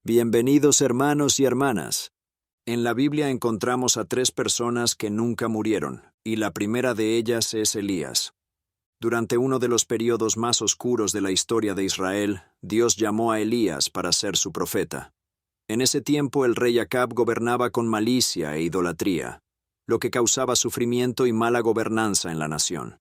Bienvenidos hermanos y hermanas. En la Biblia encontramos a tres personas que nunca murieron, y la primera de ellas es Elías. Durante uno de los periodos más oscuros de la historia de Israel, Dios llamó a Elías para ser su profeta. En ese tiempo el rey Acab gobernaba con malicia e idolatría, lo que causaba sufrimiento y mala gobernanza en la nación.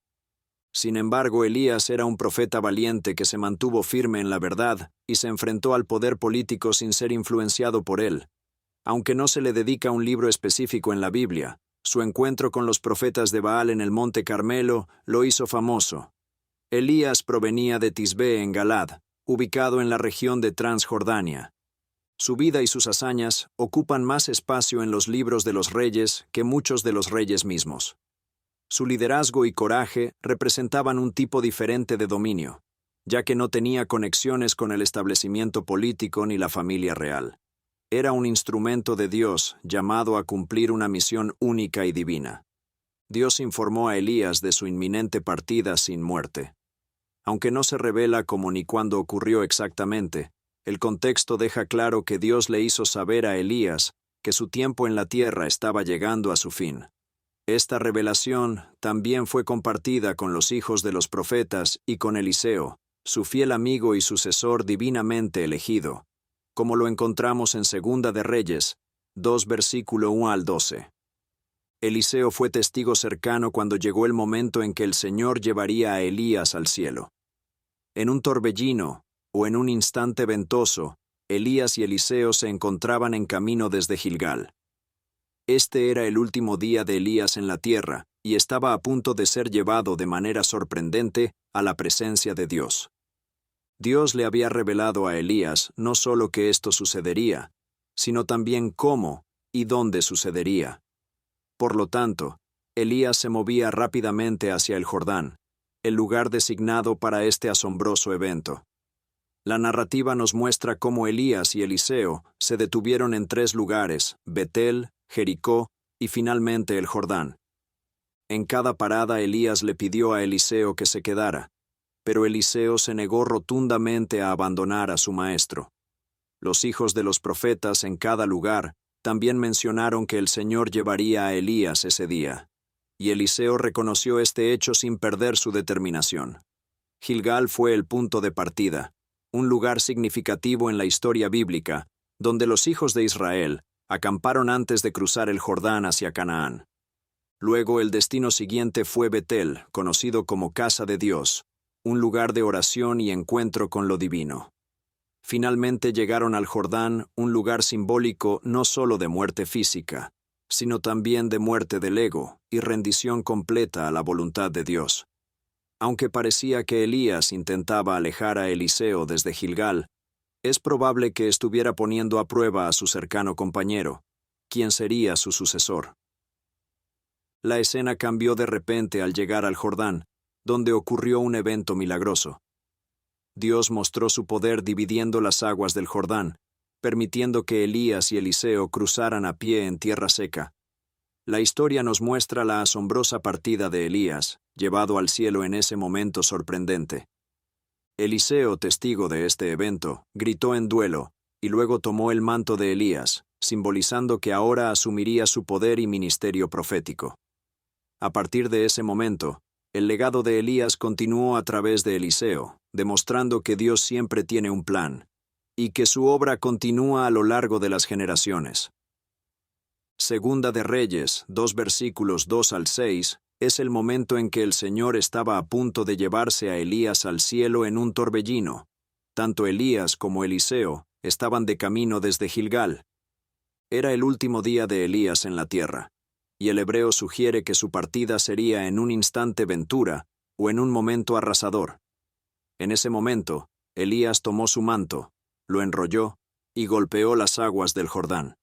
Sin embargo, Elías era un profeta valiente que se mantuvo firme en la verdad y se enfrentó al poder político sin ser influenciado por él. Aunque no se le dedica un libro específico en la Biblia, su encuentro con los profetas de Baal en el Monte Carmelo lo hizo famoso. Elías provenía de Tisbe en Galad, ubicado en la región de Transjordania. Su vida y sus hazañas ocupan más espacio en los libros de los reyes que muchos de los reyes mismos. Su liderazgo y coraje representaban un tipo diferente de dominio, ya que no tenía conexiones con el establecimiento político ni la familia real. Era un instrumento de Dios llamado a cumplir una misión única y divina. Dios informó a Elías de su inminente partida sin muerte. Aunque no se revela cómo ni cuándo ocurrió exactamente, el contexto deja claro que Dios le hizo saber a Elías que su tiempo en la tierra estaba llegando a su fin. Esta revelación también fue compartida con los hijos de los profetas y con Eliseo, su fiel amigo y sucesor divinamente elegido, como lo encontramos en Segunda de Reyes, 2 versículo 1 al 12. Eliseo fue testigo cercano cuando llegó el momento en que el Señor llevaría a Elías al cielo. En un torbellino, o en un instante ventoso, Elías y Eliseo se encontraban en camino desde Gilgal. Este era el último día de Elías en la tierra, y estaba a punto de ser llevado de manera sorprendente a la presencia de Dios. Dios le había revelado a Elías no solo que esto sucedería, sino también cómo y dónde sucedería. Por lo tanto, Elías se movía rápidamente hacia el Jordán, el lugar designado para este asombroso evento. La narrativa nos muestra cómo Elías y Eliseo se detuvieron en tres lugares: Betel, Jericó y finalmente el Jordán. En cada parada Elías le pidió a Eliseo que se quedara, pero Eliseo se negó rotundamente a abandonar a su maestro. Los hijos de los profetas en cada lugar también mencionaron que el Señor llevaría a Elías ese día, y Eliseo reconoció este hecho sin perder su determinación. Gilgal fue el punto de partida, un lugar significativo en la historia bíblica, donde los hijos de Israel acamparon antes de cruzar el Jordán hacia Canaán. Luego el destino siguiente fue Betel, conocido como Casa de Dios, un lugar de oración y encuentro con lo divino. Finalmente llegaron al Jordán, un lugar simbólico no solo de muerte física, sino también de muerte del ego y rendición completa a la voluntad de Dios. Aunque parecía que Elías intentaba alejar a Eliseo desde Gilgal, es probable que estuviera poniendo a prueba a su cercano compañero, quien sería su sucesor. La escena cambió de repente al llegar al Jordán, donde ocurrió un evento milagroso. Dios mostró su poder dividiendo las aguas del Jordán, permitiendo que Elías y Eliseo cruzaran a pie en tierra seca. La historia nos muestra la asombrosa partida de Elías, llevado al cielo en ese momento sorprendente. Eliseo, testigo de este evento, gritó en duelo, y luego tomó el manto de Elías, simbolizando que ahora asumiría su poder y ministerio profético. A partir de ese momento, el legado de Elías continuó a través de Eliseo, demostrando que Dios siempre tiene un plan, y que su obra continúa a lo largo de las generaciones. Segunda de Reyes, 2 versículos 2 al 6, es el momento en que el Señor estaba a punto de llevarse a Elías al cielo en un torbellino. Tanto Elías como Eliseo estaban de camino desde Gilgal. Era el último día de Elías en la tierra, y el hebreo sugiere que su partida sería en un instante ventura o en un momento arrasador. En ese momento, Elías tomó su manto, lo enrolló y golpeó las aguas del Jordán.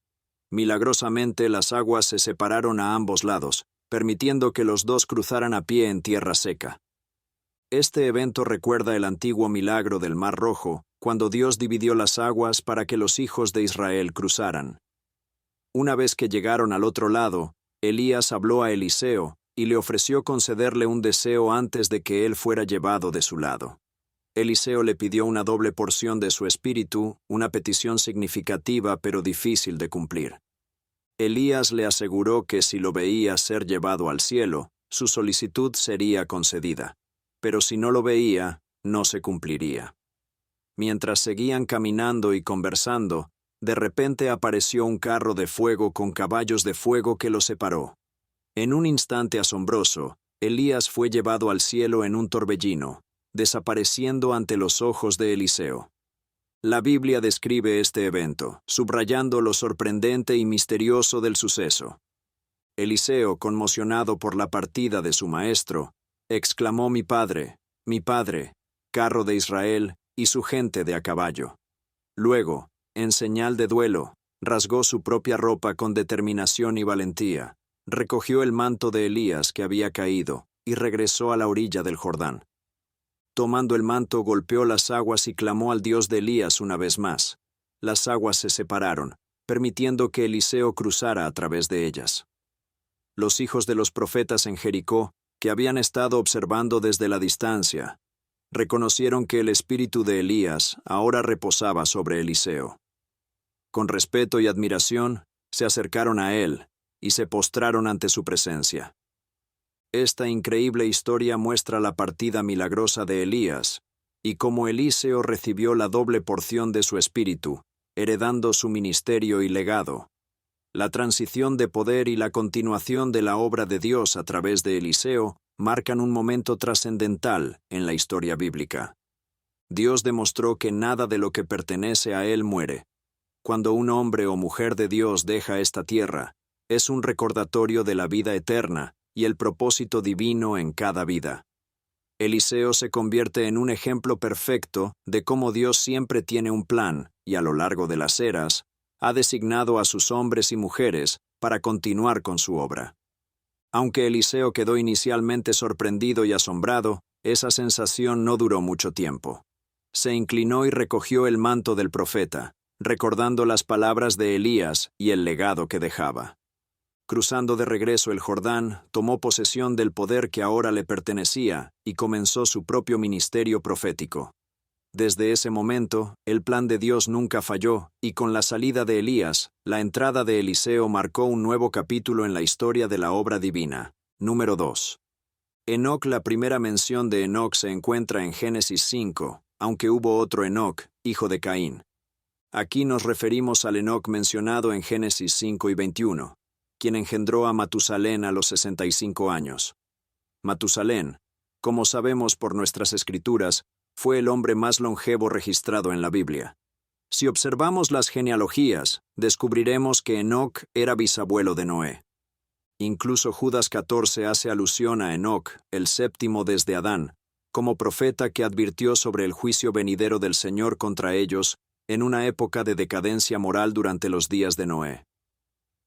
Milagrosamente las aguas se separaron a ambos lados, permitiendo que los dos cruzaran a pie en tierra seca. Este evento recuerda el antiguo milagro del Mar Rojo, cuando Dios dividió las aguas para que los hijos de Israel cruzaran. Una vez que llegaron al otro lado, Elías habló a Eliseo y le ofreció concederle un deseo antes de que él fuera llevado de su lado. Eliseo le pidió una doble porción de su espíritu, una petición significativa pero difícil de cumplir. Elías le aseguró que si lo veía ser llevado al cielo, su solicitud sería concedida, pero si no lo veía, no se cumpliría. Mientras seguían caminando y conversando, de repente apareció un carro de fuego con caballos de fuego que los separó. En un instante asombroso, Elías fue llevado al cielo en un torbellino, desapareciendo ante los ojos de Eliseo. La Biblia describe este evento, subrayando lo sorprendente y misterioso del suceso. Eliseo, conmocionado por la partida de su maestro, exclamó: mi padre, carro de Israel y su gente de a caballo. Luego, en señal de duelo, rasgó su propia ropa con determinación y valentía, recogió el manto de Elías que había caído y regresó a la orilla del Jordán. Tomando el manto, golpeó las aguas y clamó al Dios de Elías una vez más. Las aguas se separaron, permitiendo que Eliseo cruzara a través de ellas. Los hijos de los profetas en Jericó, que habían estado observando desde la distancia, reconocieron que el espíritu de Elías ahora reposaba sobre Eliseo. Con respeto y admiración, se acercaron a él y se postraron ante su presencia. Esta increíble historia muestra la partida milagrosa de Elías y cómo Eliseo recibió la doble porción de su espíritu, heredando su ministerio y legado. La transición de poder y la continuación de la obra de Dios a través de Eliseo marcan un momento trascendental en la historia bíblica. Dios demostró que nada de lo que pertenece a Él muere. Cuando un hombre o mujer de Dios deja esta tierra, es un recordatorio de la vida eterna y el propósito divino en cada vida. Eliseo se convierte en un ejemplo perfecto de cómo Dios siempre tiene un plan y a lo largo de las eras, ha designado a sus hombres y mujeres para continuar con su obra. Aunque Eliseo quedó inicialmente sorprendido y asombrado, esa sensación no duró mucho tiempo. Se inclinó y recogió el manto del profeta, recordando las palabras de Elías y el legado que dejaba. Cruzando de regreso el Jordán, tomó posesión del poder que ahora le pertenecía y comenzó su propio ministerio profético. Desde ese momento, el plan de Dios nunca falló, y con la salida de Elías, la entrada de Eliseo marcó un nuevo capítulo en la historia de la obra divina. Número 2. Enoc. La primera mención de Enoc se encuentra en Génesis 5, aunque hubo otro Enoc, hijo de Caín. Aquí nos referimos al Enoc mencionado en Génesis 5 y 21, quien engendró a Matusalén a los 65 años. Matusalén, como sabemos por nuestras escrituras, fue el hombre más longevo registrado en la Biblia. Si observamos las genealogías, descubriremos que Enoc era bisabuelo de Noé. Incluso Judas 14 hace alusión a Enoc, el séptimo desde Adán, como profeta que advirtió sobre el juicio venidero del Señor contra ellos en una época de decadencia moral durante los días de Noé.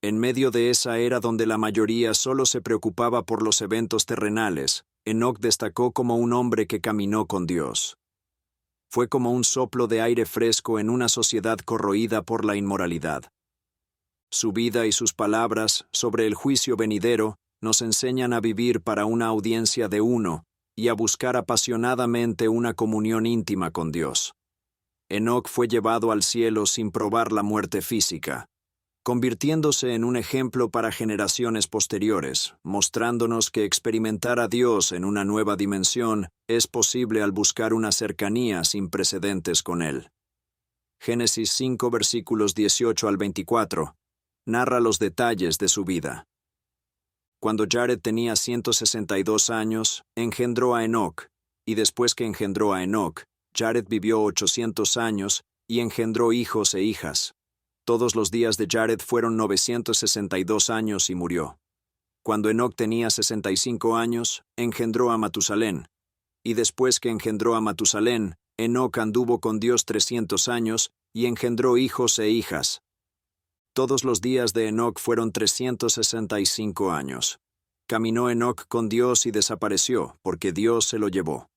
En medio de esa era donde la mayoría solo se preocupaba por los eventos terrenales, Enoc destacó como un hombre que caminó con Dios. Fue como un soplo de aire fresco en una sociedad corroída por la inmoralidad. Su vida y sus palabras sobre el juicio venidero nos enseñan a vivir para una audiencia de uno y a buscar apasionadamente una comunión íntima con Dios. Enoc fue llevado al cielo sin probar la muerte física, convirtiéndose en un ejemplo para generaciones posteriores, mostrándonos que experimentar a Dios en una nueva dimensión es posible al buscar una cercanía sin precedentes con Él. Génesis 5 versículos 18 al 24 narra los detalles de su vida. Cuando Jared tenía 162 años, engendró a Enoc, y después que engendró a Enoc, Jared vivió 800 años y engendró hijos e hijas. Todos los días de Jared fueron 962 años y murió. Cuando Enoc tenía 65 años, engendró a Matusalén. Y después que engendró a Matusalén, Enoc anduvo con Dios 300 años y engendró hijos e hijas. Todos los días de Enoc fueron 365 años. Caminó Enoc con Dios y desapareció, porque Dios se lo llevó.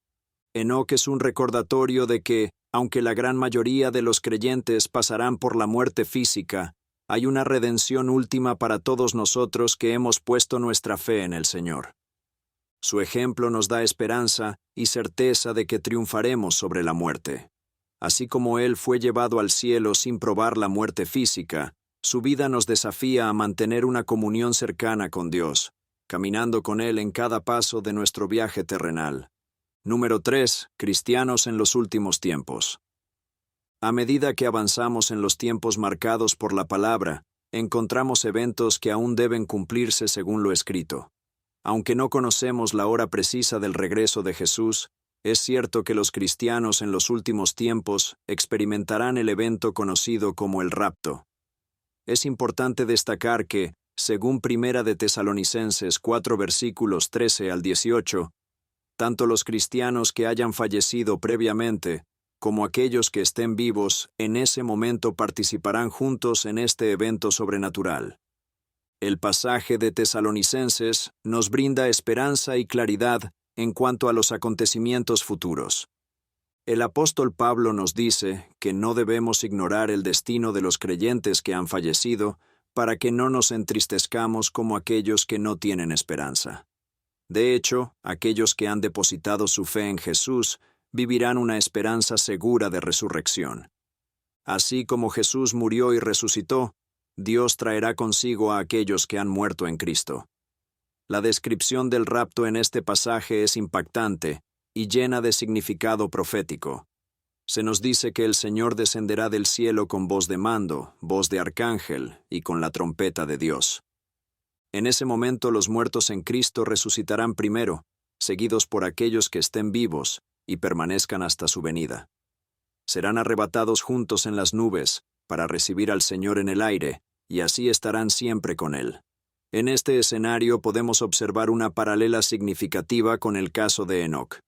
Enoc es un recordatorio de que, aunque la gran mayoría de los creyentes pasarán por la muerte física, hay una redención última para todos nosotros que hemos puesto nuestra fe en el Señor. Su ejemplo nos da esperanza y certeza de que triunfaremos sobre la muerte. Así como Él fue llevado al cielo sin probar la muerte física, su vida nos desafía a mantener una comunión cercana con Dios, caminando con Él en cada paso de nuestro viaje terrenal. Número 3. Cristianos en los últimos tiempos. A medida que avanzamos en los tiempos marcados por la palabra, encontramos eventos que aún deben cumplirse según lo escrito. Aunque no conocemos la hora precisa del regreso de Jesús, es cierto que los cristianos en los últimos tiempos experimentarán el evento conocido como el rapto. Es importante destacar que, según Primera de Tesalonicenses 4 versículos 13 al 18, tanto los cristianos que hayan fallecido previamente, como aquellos que estén vivos, en ese momento participarán juntos en este evento sobrenatural. El pasaje de Tesalonicenses nos brinda esperanza y claridad en cuanto a los acontecimientos futuros. El apóstol Pablo nos dice que no debemos ignorar el destino de los creyentes que han fallecido para que no nos entristezcamos como aquellos que no tienen esperanza. De hecho, aquellos que han depositado su fe en Jesús vivirán una esperanza segura de resurrección. Así como Jesús murió y resucitó, Dios traerá consigo a aquellos que han muerto en Cristo. La descripción del rapto en este pasaje es impactante y llena de significado profético. Se nos dice que el Señor descenderá del cielo con voz de mando, voz de arcángel y con la trompeta de Dios. En ese momento los muertos en Cristo resucitarán primero, seguidos por aquellos que estén vivos y permanezcan hasta su venida. Serán arrebatados juntos en las nubes para recibir al Señor en el aire, y así estarán siempre con Él. En este escenario podemos observar una paralela significativa con el caso de Enoc.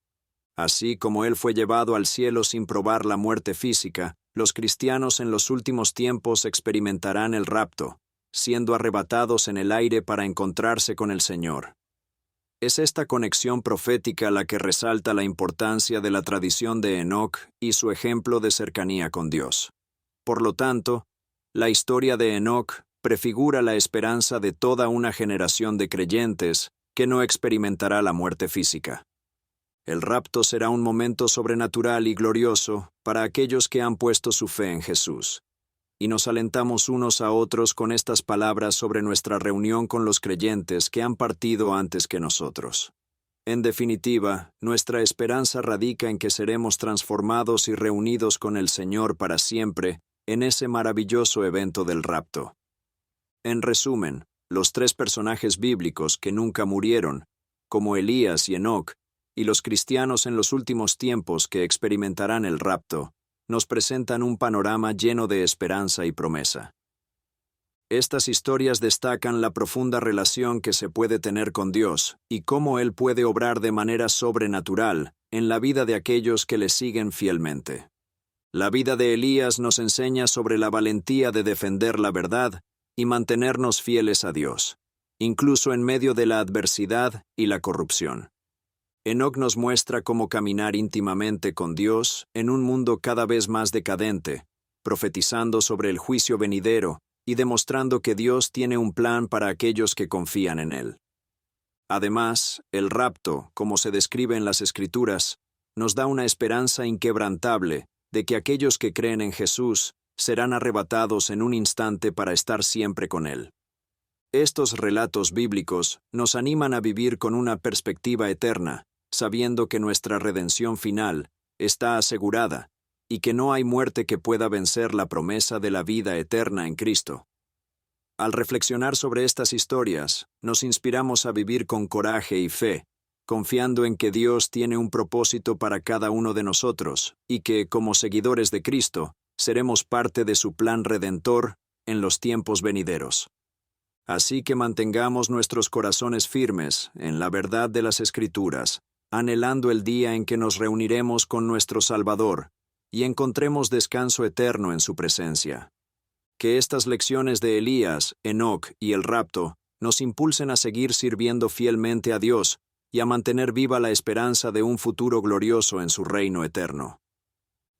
Así como él fue llevado al cielo sin probar la muerte física, los cristianos en los últimos tiempos experimentarán el rapto, siendo arrebatados en el aire para encontrarse con el Señor. Es esta conexión profética la que resalta la importancia de la tradición de Enoc y su ejemplo de cercanía con Dios. Por lo tanto, la historia de Enoc prefigura la esperanza de toda una generación de creyentes que no experimentará la muerte física. El rapto será un momento sobrenatural y glorioso para aquellos que han puesto su fe en Jesús. Y nos alentamos unos a otros con estas palabras sobre nuestra reunión con los creyentes que han partido antes que nosotros. En definitiva, nuestra esperanza radica en que seremos transformados y reunidos con el Señor para siempre en ese maravilloso evento del rapto. En resumen, los tres personajes bíblicos que nunca murieron, como Elías y Enoc, y los cristianos en los últimos tiempos que experimentarán el rapto, nos presentan un panorama lleno de esperanza y promesa. Estas historias destacan la profunda relación que se puede tener con Dios y cómo Él puede obrar de manera sobrenatural en la vida de aquellos que le siguen fielmente. La vida de Elías nos enseña sobre la valentía de defender la verdad y mantenernos fieles a Dios, incluso en medio de la adversidad y la corrupción. Enoc nos muestra cómo caminar íntimamente con Dios en un mundo cada vez más decadente, profetizando sobre el juicio venidero y demostrando que Dios tiene un plan para aquellos que confían en Él. Además, el rapto, como se describe en las Escrituras, nos da una esperanza inquebrantable de que aquellos que creen en Jesús serán arrebatados en un instante para estar siempre con Él. Estos relatos bíblicos nos animan a vivir con una perspectiva eterna, sabiendo que nuestra redención final está asegurada y que no hay muerte que pueda vencer la promesa de la vida eterna en Cristo. Al reflexionar sobre estas historias, nos inspiramos a vivir con coraje y fe, confiando en que Dios tiene un propósito para cada uno de nosotros y que, como seguidores de Cristo, seremos parte de su plan redentor en los tiempos venideros. Así que mantengamos nuestros corazones firmes en la verdad de las Escrituras, anhelando el día en que nos reuniremos con nuestro Salvador y encontremos descanso eterno en su presencia. Que estas lecciones de Elías, Enoc y el rapto nos impulsen a seguir sirviendo fielmente a Dios y a mantener viva la esperanza de un futuro glorioso en su reino eterno.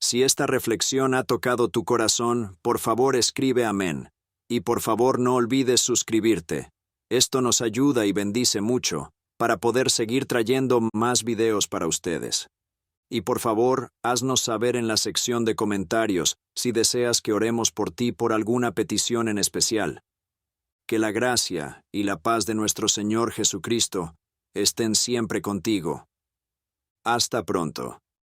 Si esta reflexión ha tocado tu corazón, por favor escribe amén. Y por favor no olvides suscribirte. Esto nos ayuda y bendice mucho, para poder seguir trayendo más videos para ustedes. Y por favor, haznos saber en la sección de comentarios si deseas que oremos por ti por alguna petición en especial. Que la gracia y la paz de nuestro Señor Jesucristo estén siempre contigo. Hasta pronto.